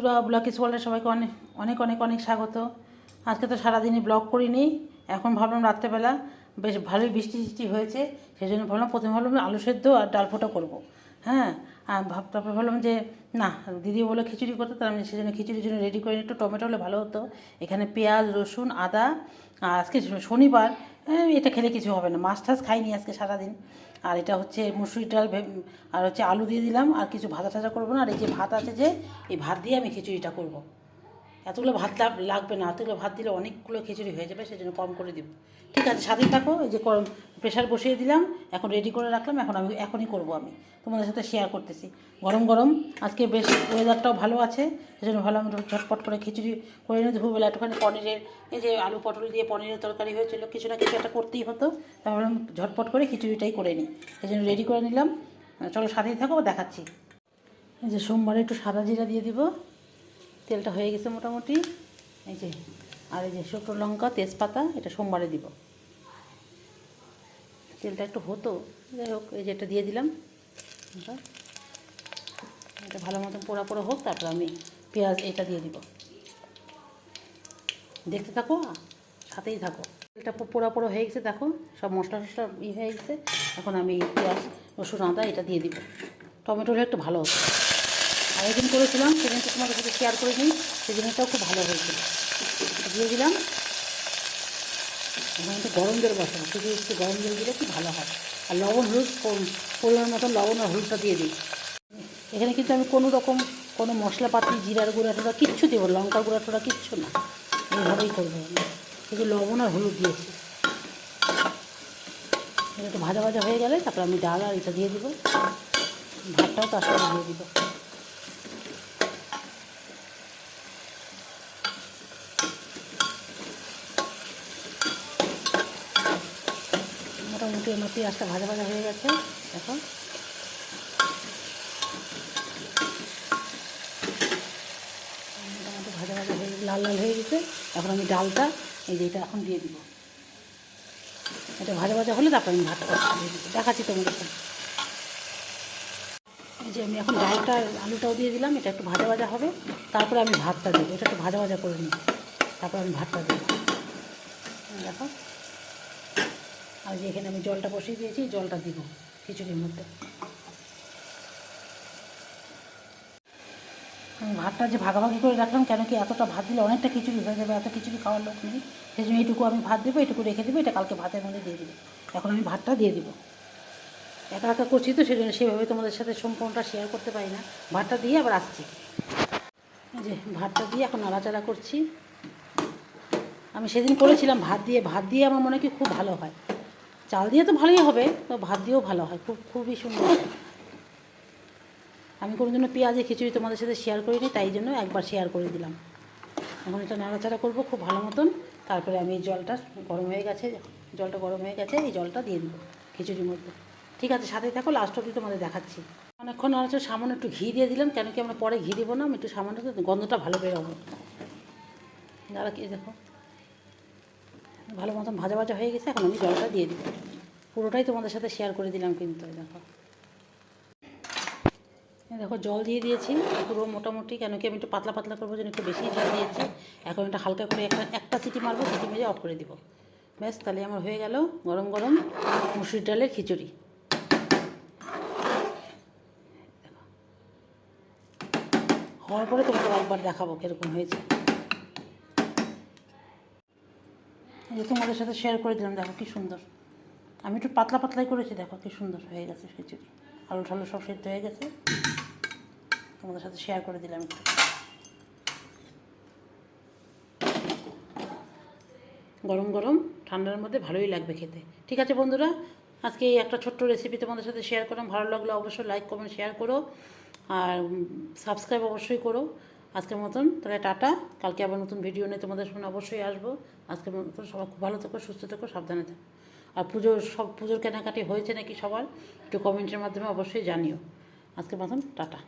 ব্লগে ওয়ার্ল্ডে সবাইকে অনেক অনেক অনেক অনেক স্বাগত। আজকে তো সারাদিনই ব্লগ করিনি, এখন ভাবলাম রাত্রেবেলা বেশ ভালোই বৃষ্টি টিষ্টি হয়েছে, সেই জন্য প্রথমে ভাবলাম আলু সেদ্ধ আর ডাল ফোঁটা করবো। হ্যাঁ, আর তারপরে ভাবলাম যে না, দিদি বলে খিচুড়ি করতে, তার আমি সেই জন্য খিচুড়ির জন্য রেডি করে একটু টমেটো হলে ভালো হতো। এখানে পেঁয়াজ, রসুন, আদা, আর আজকে শনিবার, এটা খেলে কিছু হবে না, মাছ টাছ খাইনি আজকে সারাদিন। আর এটা হচ্ছে মুসুরি ডাল, আর হচ্ছে আলু দিয়ে দিলাম, আর কিছু ভাজা টাজা করবো না। আর এই যে ভাত আছে, যে এই ভাত দিয়ে আমি খিচুড়িটা করবো। এতগুলো ভাত লাগবে না, এতগুলো ভাত দিলে অনেকগুলো খিচুড়ি হয়ে যাবে, সেই জন্য কম করে দিব। ঠিক আছে, সাথেই থাকো। এই যে প্রেশার বসিয়ে দিলাম, এখন রেডি করে রাখলাম, এখনই করবো। আমি তোমাদের সাথে শেয়ার করতেছি। গরম গরম আজকে বেশ ওয়েদারটাও ভালো আছে, সেই জন্য ভালো আমি ঝটপট করে খিচুড়ি করে নিই। দুপুরবেলা একটুখানি পনিরের, এই যে আলু পটল দিয়ে পনিরের তরকারি হয়েছিল, কিছু না কিছু একটা করতেই হতো, তাই ভাবলাম ঝটপট করে খিচুড়িটাই করে নিই, সেই জন্য রেডি করে নিলাম। চলো সাথেই থাকো, দেখাচ্ছি। এই যে সোমবারে একটু সাদা জিরা দিয়ে দিব, তেলটা হয়ে গেছে মোটামুটি। এই যে, আর এই যে শুকনো লঙ্কা, তেজপাতা, এটা সোমবারে দিব। তেলটা একটু হতো, যাই হোক, এই যে এটা দিয়ে দিলাম। এটা ভালো মতন পোড়া পোড়া হোক, তারপর আমি পেঁয়াজ এটা দিয়ে দিব। দেখতে থাকো, সাথেই থাকো। তেলটা পোড়া পোড়া হয়ে গেছে, দেখো সব মশলা টশলা হয়ে গেছে। এখন আমি পেঁয়াজ, রসুন, আদা এটা দিয়ে দিব। টমেটো হলে একটু ভালো হতো। আরেকদিন করেছিলাম, সেদিন তো তোমাদের সাথে শেয়ার করে নিই, সেদিনটাও খুব ভালো হয়েছিল। দিয়ে দিলাম। এখন একটু গরম জল বসাবো, শুধু একটু গরম জল দিলে খুব ভালো হয়। আর লবণ হলুদ পরিমাণ মতো লবণ আর হলুদটা দিয়ে দিই। এখানে কিন্তু আমি কোনো মশলাপাতি, জিরার গুঁড়া টোড়া কিচ্ছু দেবো, লঙ্কার গুঁড়া টোড়া কিচ্ছু না, এইভাবেই করবো আমি। শুধু লবণ আর হলুদ দিয়েছি। একটু ভাজা ভাজা হয়ে গেলে তারপর আমি ডাল আর এটা দিয়ে দেবো, ভাতটাও তার সাথে দিয়ে দিব। মোটামুটি আমার পেঁয়াজটা ভাজা ভাজা হয়ে গেছে, দেখো। মোটামুটি ভাজা ভাজা হয়ে লাল লাল হয়ে গেছে। এখন আমি ডালটা, এই যে এটা এখন দিয়ে দিব। এটা ভাজা ভাজা হলে তারপর আমি ভাতটা দিয়ে দিব, দেখাচ্ছি তোমাদের সাথে। এই যে আমি এখন ডালটা, আলুটাও দিয়ে দিলাম, এটা একটু ভাজা ভাজা হবে, তারপরে আমি ভাতটা দেবো। এটা একটু ভাজা ভাজা করে নিই, তারপর আমি ভাতটা দেবো, দেখো। আর যে এখানে আমি জলটা বসিয়ে দিয়েছি, জলটা দিব খিচুড়ির মধ্যে। আমি ভাতটা যে ভাগাভাগি করে রাখলাম, কেন কি এতটা ভাত দিলে অনেকটা খিচুড়ি হয়ে যাবে, এত খিচুড়ি খাওয়ার লোক নেই, সেই জন্য এইটুকু আমি ভাত দেবো, এটুকু রেখে দেবো, এটা কালকে ভাতের মধ্যে দিয়ে দেবো। এখন আমি ভাতটা দিয়ে দেবো। একা একা করছি তো, সেই জন্য সেভাবে তোমাদের সাথে সম্পূর্ণটা শেয়ার করতে পারি না। ভাতটা দিয়ে আবার আসছি। এই যে ভাতটা দিয়ে এখন নাড়াচাড়া করছি। আমি সেদিন করেছিলাম ভাত দিয়ে আমার মনে হয় কি খুব ভালো হয়। চাল দিয়ে তো ভালোই হবে, তো ভাত দিয়েও ভালো হয়, খুবই সুন্দর। আমি কোনো জন্য পেঁয়াজের খিচুড়ি তোমাদের সাথে শেয়ার করিনি, তাই জন্য একবার শেয়ার করে দিলাম। এখন এটা নাড়াচাড়া করবো খুব ভালো মতন, তারপরে আমি জলটা গরম হয়ে গেছে, এই জলটা দিয়ে দেবো খিচুড়ির মধ্যে। ঠিক আছে, সাথে থাকো, লাস্ট অবধি তোমাদের দেখাচ্ছি। অনেকক্ষণ নাড়াচাড়া, সামান্য একটু ঘি দিয়ে দিলাম, কেন কি আমরা পরে ঘি দেবো না, আমি একটু সামান্য, গন্ধটা ভালো বেরোবো। যারা কি দেখো ভালো মতন ভাজা ভাজা হয়ে গেছে, এখন আমি জলটা দিয়ে দিব। পুরোটাই তোমাদের সাথে শেয়ার করে দিলাম কিন্তু। দেখো জল দিয়ে দিয়েছি পুরো মোটামুটি, কেন কি আমি একটু পাতলা পাতলা করবো, যেন একটু বেশি জল দিয়েছি। এখন এটা হালকা করে একটা সিটি মারবো, সিটি মেরে অফ করে দিব। ব্যাস, তাহলে আমার হয়ে গেল গরম গরম মুসুর ডালের খিচুড়ি। হওয়ার পরে তোমাকে একবার দেখাবো কীরকম হয়েছে। এই যে তোমাদের সাথে শেয়ার করে দিলাম, দেখো কী সুন্দর। আমি একটু পাতলা পাতলাই করেছি, দেখো কী সুন্দর হয়ে গেছে খিচুড়ি। আলু ঠালু সব সেদ্ধ হয়ে গেছে, তোমাদের সাথে শেয়ার করে দিলাম একটু। গরম গরম ঠান্ডার মধ্যে ভালোই লাগবে খেতে। ঠিক আছে বন্ধুরা, আজকে এই একটা ছোট্ট রেসিপি তোমাদের সাথে শেয়ার করলাম। ভালো লাগলে অবশ্যই লাইক কমেন্ট শেয়ার করো, আর সাবস্ক্রাইব অবশ্যই করো। আজকের মতন তাহলে টাটা, কালকে আবার নতুন ভিডিও নিয়ে তোমাদের সামনে অবশ্যই আসবো। আজকের মতন সবাই খুব ভালো থেকো, সুস্থ থেকো, সাবধানে থেকো। আর পুজোর কেনাকাটি হয়েছে নাকি সবার, একটু কমেন্টের মাধ্যমে অবশ্যই জানিও। আজকের মতন টাটা।